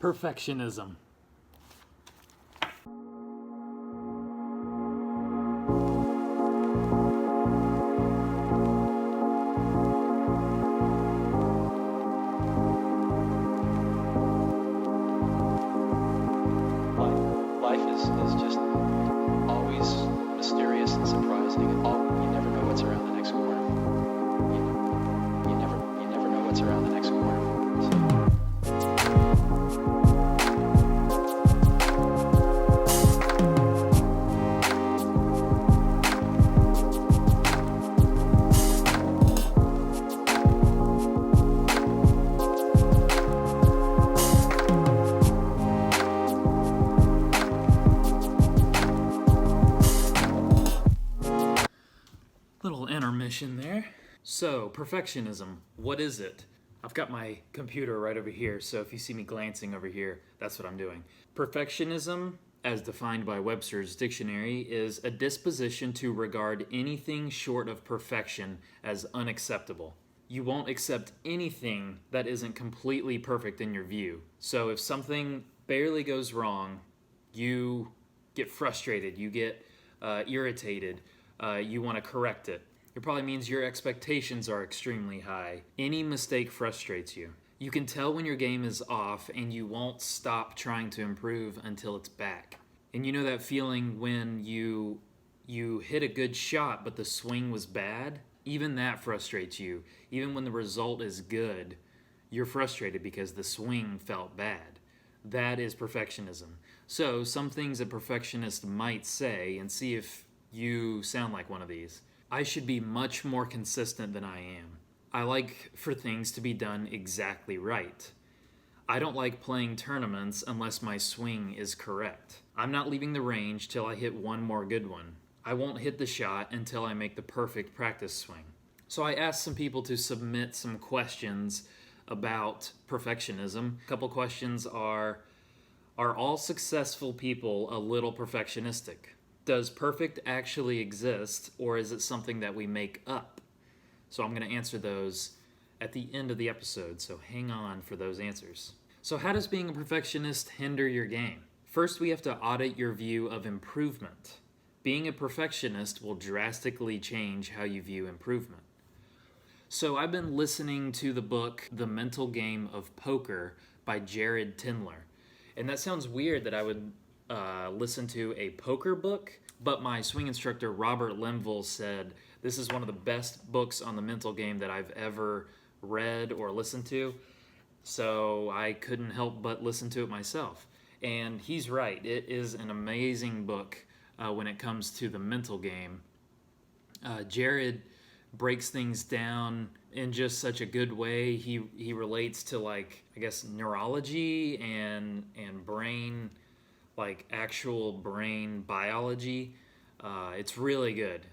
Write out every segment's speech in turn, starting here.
Perfectionism. Life is just always mysterious and surprising. You never know what's around the next corner. You never know what's around the next corner. Little intermission there. So, perfectionism, what is it? I've got my computer right over here, so if you see me glancing over here, that's what I'm doing. Perfectionism, as defined by Webster's dictionary, is a disposition to regard anything short of perfection as unacceptable. You won't accept anything that isn't completely perfect in your view. So if something barely goes wrong, you get frustrated, you get irritated, you want to correct it. It probably means your expectations are extremely high. Any mistake frustrates you. You can tell when your game is off and you won't stop trying to improve until it's back. And you know that feeling when you hit a good shot but the swing was bad? Even that frustrates you. Even when the result is good, you're frustrated because the swing felt bad. That is perfectionism. So, some things a perfectionist might say, and see if you sound like one of these. I should be much more consistent than I am. I like for things to be done exactly right. I don't like playing tournaments unless my swing is correct. I'm not leaving the range till I hit one more good one. I won't hit the shot until I make the perfect practice swing. So I asked some people to submit some questions about perfectionism. A couple questions are all successful people a little perfectionistic? Does perfect actually exist, or is it something that we make up? So I'm going to answer those at the end of the episode, so hang on for those answers. So how does being a perfectionist hinder your game? First, we have to audit your view of improvement. Being a perfectionist will drastically change how you view improvement. So I've been listening to the book The Mental Game of Poker by Jared Tendler. And that sounds weird that I would listen to a poker book, but my swing instructor Robert Linville said this is one of the best books on the mental game that I've ever read or listened to, so I couldn't help but listen to it myself. And he's right, it is an amazing book when it comes to the mental game. Jared breaks things down in just such a good way. He relates to, like, I guess, neurology and brain, like actual brain biology. It's really good.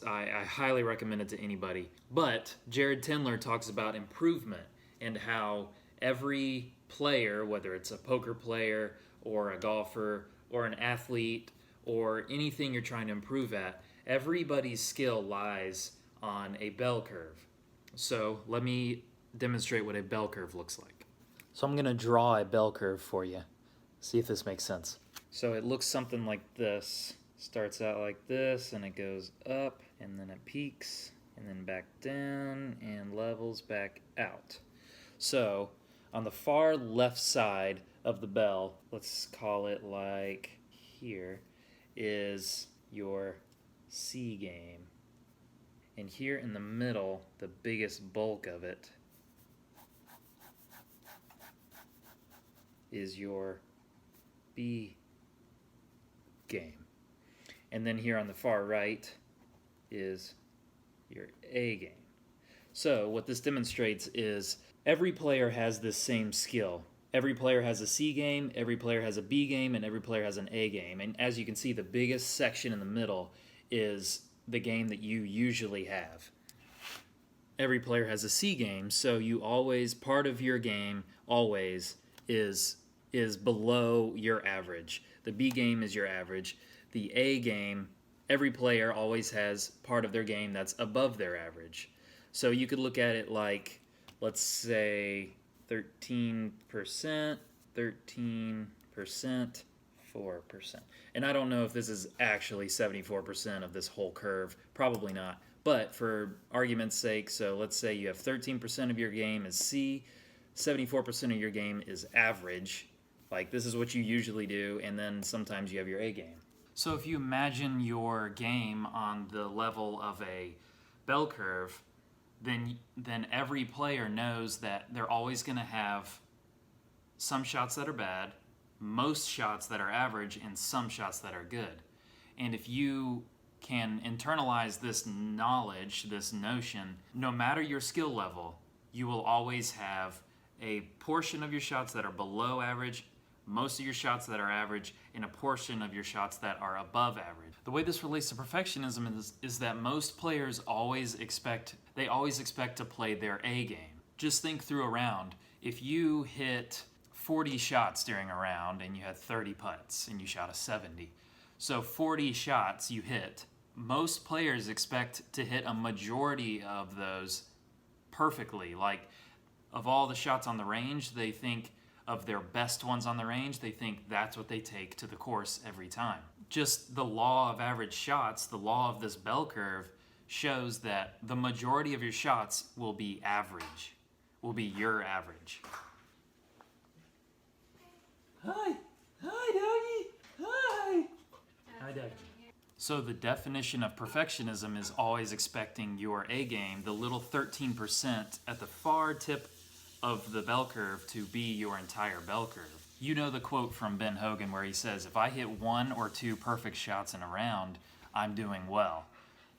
I highly recommend it to anybody. But Jared Tendler talks about improvement and how every player, whether it's a poker player or a golfer or an athlete or anything you're trying to improve at, everybody's skill lies on a bell curve. So let me demonstrate what a bell curve looks like. So I'm going to draw a bell curve for you. See if this makes sense. So it looks something like this. Starts out like this, and it goes up, and then it peaks, and then back down, and levels back out. So on the far left side of the bell, let's call it like here, is your C game. And here in the middle, the biggest bulk of it is your B game. And then here on the far right is your A game. So what this demonstrates is every player has this same skill. Every player has a C game, every player has a B game, and every player has an A game. And as you can see, the biggest section in the middle is the game that you usually have. Every player has a C game, so you always, part of your game always is below your average. The B game is your average. The A game, every player always has part of their game that's above their average. So you could look at it like, let's say 13%, 13%, 4%. And I don't know if this is actually 74% of this whole curve. Probably not. But for argument's sake, so let's say you have 13% of your game is C, 74% of your game is average. Like, this is what you usually do, and then sometimes you have your A game. So if you imagine your game on the level of a bell curve, then every player knows that they're always going to have some shots that are bad, most shots that are average, and some shots that are good. And if you can internalize this knowledge, this notion, no matter your skill level, you will always have a portion of your shots that are below average, most of your shots that are average, and a portion of your shots that are above average. The way this relates to perfectionism is that most players always expect to play their A game. Just think through a round. If you hit 40 shots during a round and you had 30 putts and you shot a 70, so 40 shots you hit, most players expect to hit a majority of those perfectly. Like, of all the shots on the range, they think of their best ones on the range, they think that's what they take to the course every time. Just the law of average shots, the law of this bell curve, shows that the majority of your shots will be average, will be your average. Hi, Doggy. Hi. Hi, Doggy. So the definition of perfectionism is always expecting your A game, the little 13% at the far tip of the bell curve, to be your entire bell curve. You know the quote from Ben Hogan where he says, if I hit 1 or 2 perfect shots in a round, I'm doing well.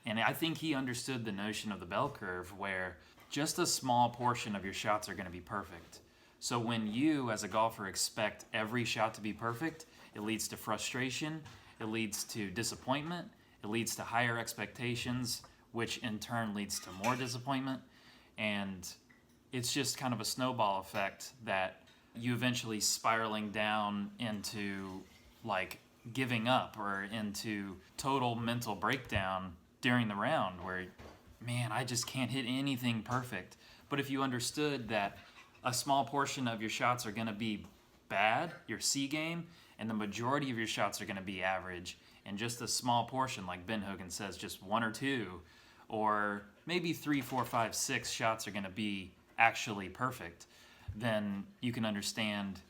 And I think he understood the notion of the bell curve where just a small portion of your shots are going to be perfect. So when you, as a golfer, expect every shot to be perfect, it leads to frustration, it leads to disappointment, it leads to higher expectations, which in turn leads to more disappointment. And it's just kind of a snowball effect that you eventually spiraling down into like giving up or into total mental breakdown during the round where, man, I just can't hit anything perfect. But if you understood that a small portion of your shots are going to be bad, your C game, and the majority of your shots are going to be average, and just a small portion, like Ben Hogan says, just 1 or 2, or maybe 3, 4, 5, 6 shots are going to be actually perfect, then you can understand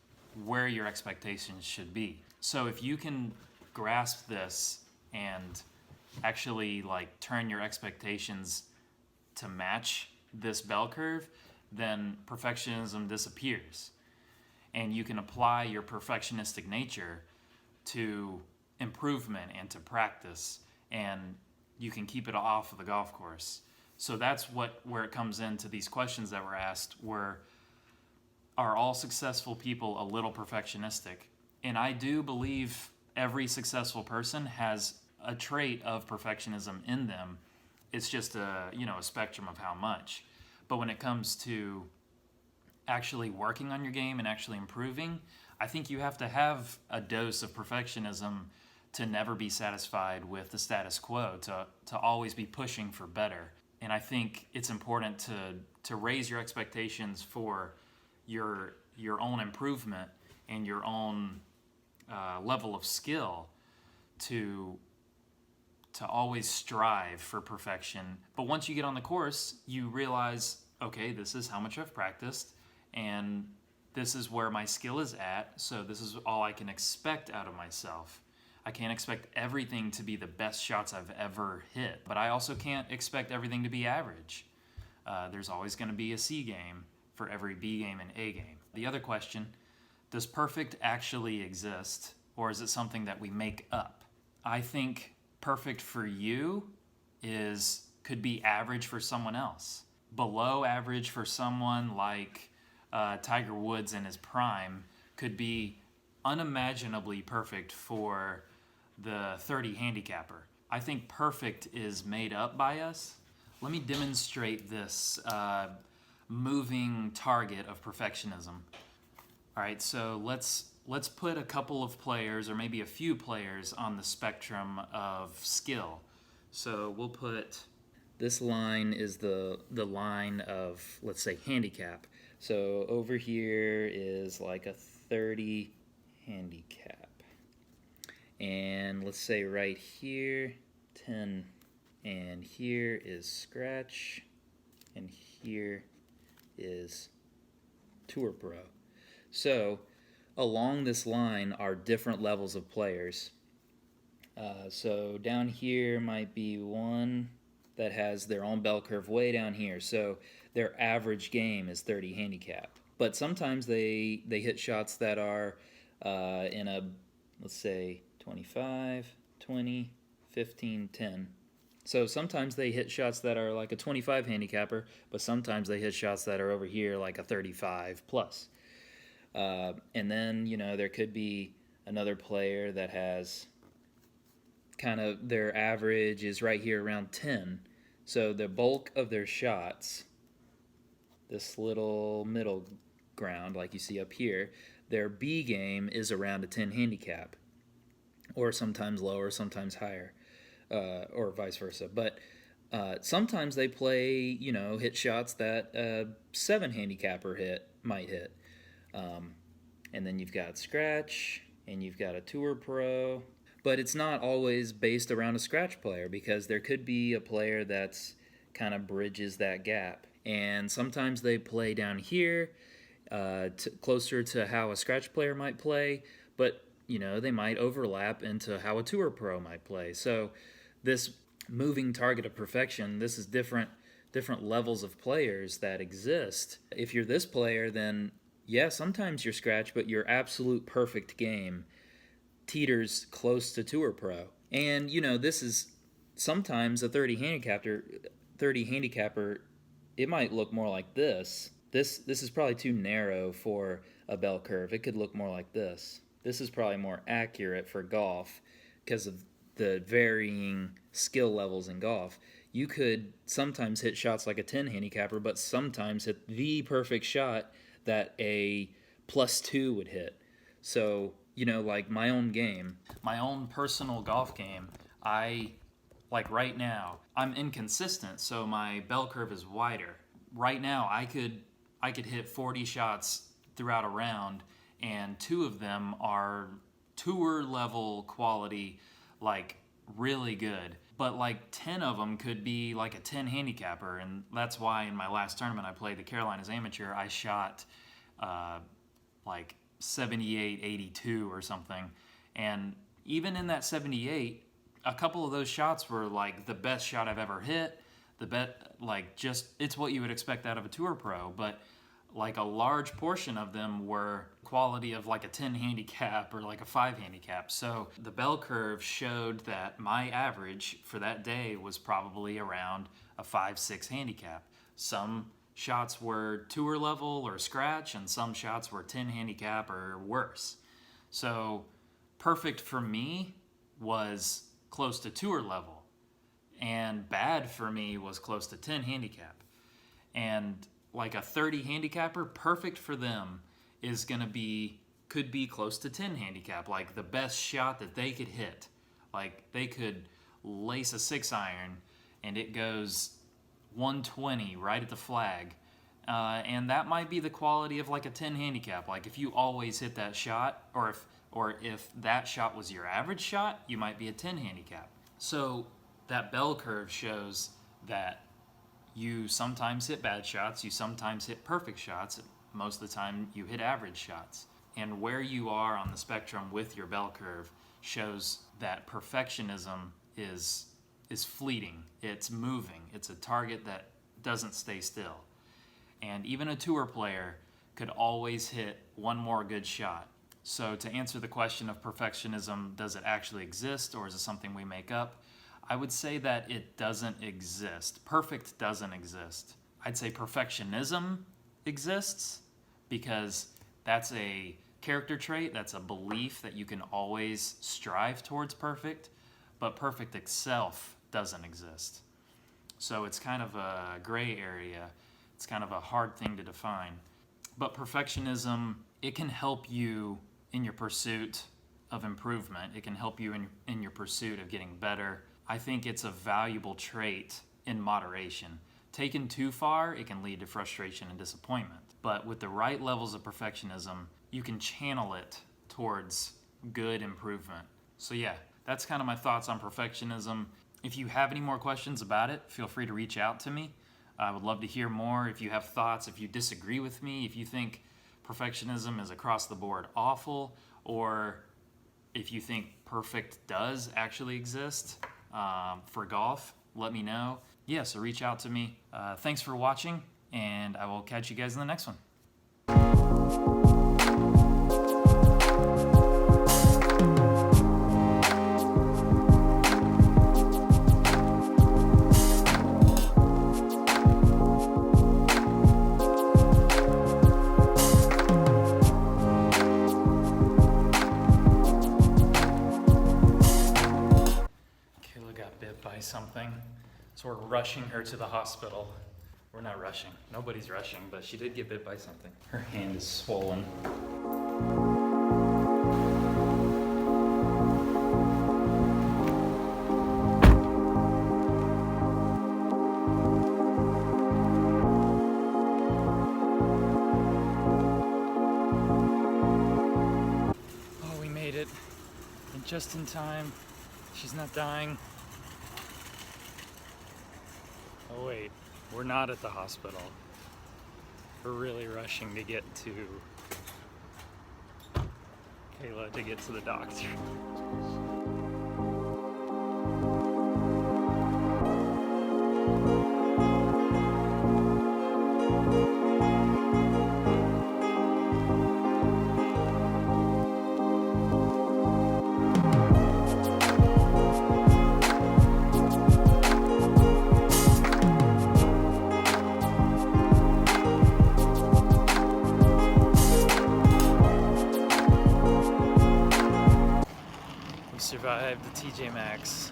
where your expectations should be. So if you can grasp this and actually like turn your expectations to match this bell curve, then perfectionism disappears. And you can apply your perfectionistic nature to improvement and to practice, and you can keep it off of the golf course. So that's where it comes into these questions that were asked were, are all successful people a little perfectionistic? And I do believe every successful person has a trait of perfectionism in them. It's just a spectrum of how much. But when it comes to actually working on your game and actually improving, I think you have to have a dose of perfectionism to never be satisfied with the status quo, to always be pushing for better. And I think it's important to raise your expectations for your own improvement and your own level of skill to always strive for perfection. But once you get on the course, you realize, okay, this is how much I've practiced, and this is where my skill is at, so this is all I can expect out of myself. I can't expect everything to be the best shots I've ever hit, but I also can't expect everything to be average. There's always going to be a C game for every B game and A game. The other question, does perfect actually exist, or is it something that we make up? I think perfect for you could be average for someone else. Below average for someone like Tiger Woods in his prime could be unimaginably perfect for the 30 handicapper. I think perfect is made up by us. Let me demonstrate this moving target of perfectionism. All right, so let's put a couple of players, or maybe a few players, on the spectrum of skill. So we'll put, this line is the line of, let's say, handicap. So over here is like a 30 handicap. And let's say right here, 10. And here is scratch. And here is Tour Pro. So along this line are different levels of players. So down here might be one that has their own bell curve way down here. So their average game is 30 handicap. But sometimes they hit shots that are in a, let's say, 25, 20, 15, 10. So sometimes they hit shots that are like a 25 handicapper, but sometimes they hit shots that are over here like a 35 plus. And then, there could be another player that has kind of their average is right here around 10. So the bulk of their shots, this little middle ground like you see up here, their B game is around a 10 handicap, or sometimes lower, sometimes higher, or vice versa. But sometimes they play, hit shots that a 7 handicapper might hit. And then you've got scratch, and you've got a Tour Pro. But it's not always based around a scratch player, because there could be a player that's kind of bridges that gap. And sometimes they play down here, closer to how a scratch player might play, but they might overlap into how a Tour Pro might play. So this moving target of perfection, this is different levels of players that exist. If you're this player, then yeah, sometimes you're scratch, but your absolute perfect game teeters close to Tour Pro. And this is sometimes a 30 handicapper, it might look more like this. This is probably too narrow for a bell curve. It could look more like this. This is probably more accurate for golf because of the varying skill levels in golf. You could sometimes hit shots like a 10 handicapper, but sometimes hit the perfect shot that a +2 would hit. So, like my own game, my own personal golf game, like right now, I'm inconsistent, so my bell curve is wider. Right now, I could hit 40 shots throughout a round, and 2 of them are tour level quality, like really good. But like 10 of them could be like a 10 handicapper, and that's why in my last tournament I played the Carolinas Amateur, I shot like 78, 82 or something. And even in that 78, a couple of those shots were like the best shot I've ever hit. It's what you would expect out of a Tour Pro, but like a large portion of them were quality of like a 10 handicap or like a 5 handicap. So the bell curve showed that my average for that day was probably around a 5-6 handicap. Some shots were tour level or scratch, and some shots were 10 handicap or worse. So perfect for me was close to tour level, and bad for me was close to 10 handicap. And like a 30 handicapper, perfect for them could be close to 10 handicap, like the best shot that they could hit. Like they could lace a 6-iron and it goes 120 right at the flag. And that might be the quality of like a 10 handicap. Like if you always hit that shot, or if that shot was your average shot, you might be a 10 handicap. So that bell curve shows that you sometimes hit bad shots, you sometimes hit perfect shots, most of the time you hit average shots. And where you are on the spectrum with your bell curve shows that perfectionism is fleeting, it's moving, it's a target that doesn't stay still. And even a tour player could always hit one more good shot. So to answer the question of perfectionism, does it actually exist or is it something we make up? I would say that it doesn't exist. Perfect doesn't exist. I'd say perfectionism exists because that's a character trait, that's a belief that you can always strive towards perfect, but perfect itself doesn't exist. So it's kind of a gray area. It's kind of a hard thing to define. But perfectionism, it can help you in your pursuit of improvement. It can help you in your pursuit of getting better. I think it's a valuable trait in moderation. Taken too far, it can lead to frustration and disappointment. But with the right levels of perfectionism, you can channel it towards good improvement. So yeah, that's kind of my thoughts on perfectionism. If you have any more questions about it, feel free to reach out to me. I would love to hear more. If you have thoughts, if you disagree with me, if you think perfectionism is across the board awful, or if you think perfect does actually exist for golf, let me know. Yeah, so reach out to me. Thanks for watching, and I will catch you guys in the next one. By something, so we're rushing her to the hospital. We're not rushing, nobody's rushing, but she did get bit by something. Her hand is swollen. Oh, we made it, and just in time. She's not dying. Oh wait, we're not at the hospital. We're really rushing to get to Kayla to get to the doctor. Survived the TJ Maxx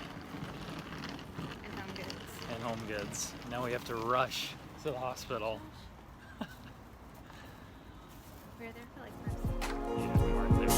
and Home Goods. Now we have to rush to the hospital. We were there for like 5 seconds. Yeah, we weren't there.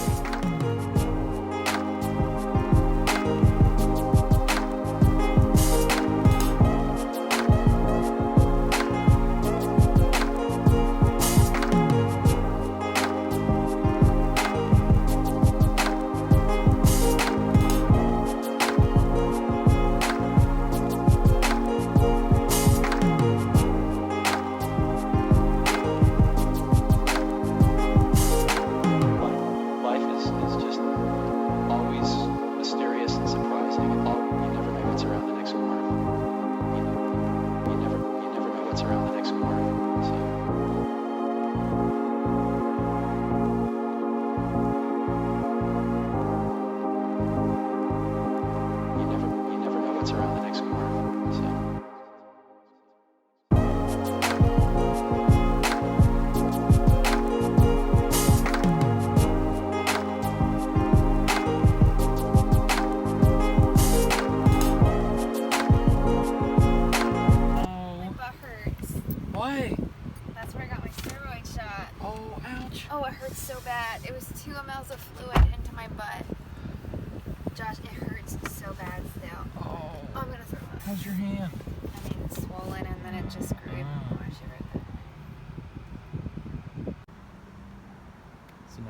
So bad. It was 2 mLs of fluid into my butt. Josh, it hurts so bad still. Oh, I'm gonna throw up. how's your hand? I mean, it's swollen and then it just grew even more. She wrote that. So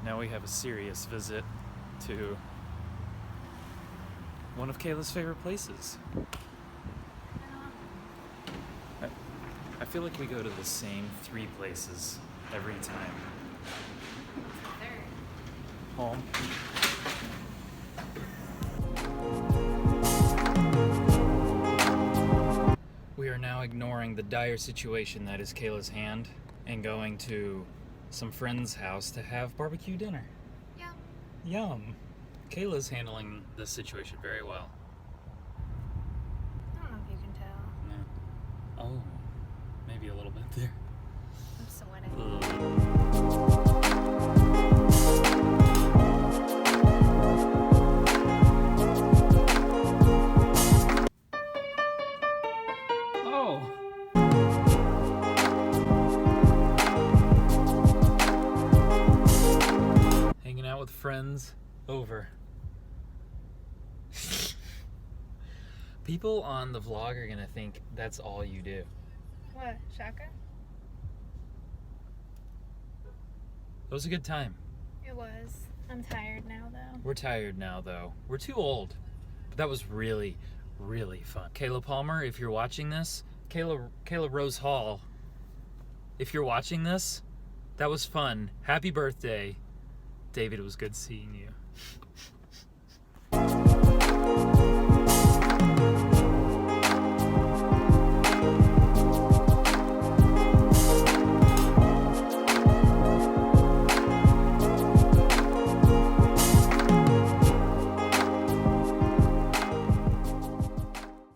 now we have a serious visit to one of Kayla's favorite places. I feel like we go to the same 3 places every time. Home. We are now ignoring the dire situation that is Kayla's hand and going to some friend's house to have barbecue dinner. Yeah. Yum. Kayla's handling this situation very well. I don't know if you can tell. Yeah. Oh, maybe a little bit there. I'm sweating. Oh. Hanging out with friends over. People on the vlog are gonna think that's all you do. What? Shaka? It was a good time. It was. I'm tired now, though. We're tired now, though. We're too old. But that was really, really fun. Kayla Palmer, if you're watching this, Kayla Rose Hall, if you're watching this, that was fun. Happy birthday. David, it was good seeing you.